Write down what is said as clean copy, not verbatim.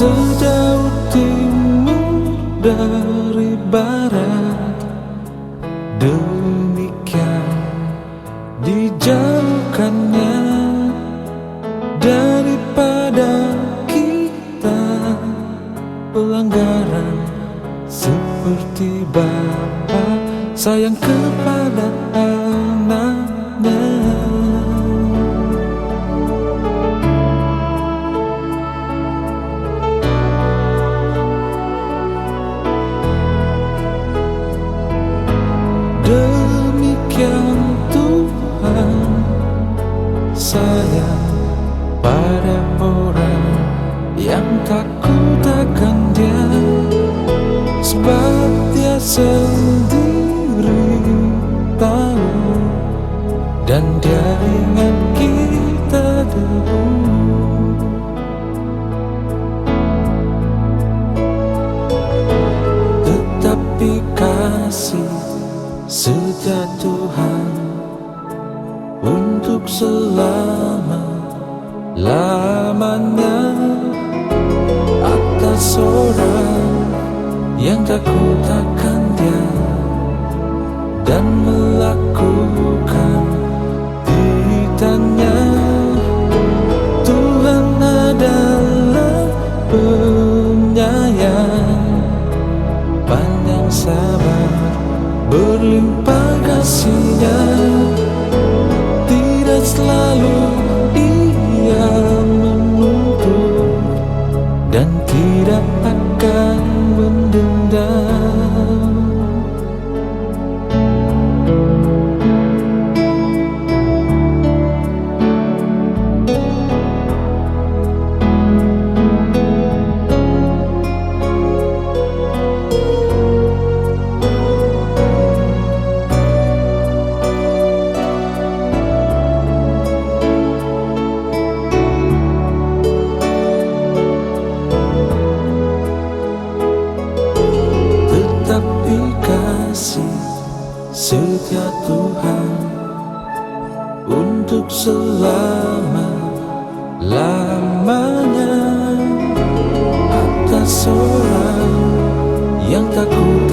sejauh timur dari barat, demikian dijauhkannya daripada kita pelanggaran, seperti Bapa sayang kepada anaknya. Demikian Tuhan sayang pada orang yang takut akan Dia, sebab Dia sendiri tahu dan Dia ingat kita dulu. Tetapi kasih setia Tuhan untuk selama-lamanya atas orang yang takut akan Dia dan melakukan titanya. Tuhan adalah penyayang, panjang sabar, berlimpah kasih-Nya. Tidak selalu Dia menuntut dan tidak akan mendendam. Tetapi kasih setia Tuhan untuk selama-lamanya atas orang yang takut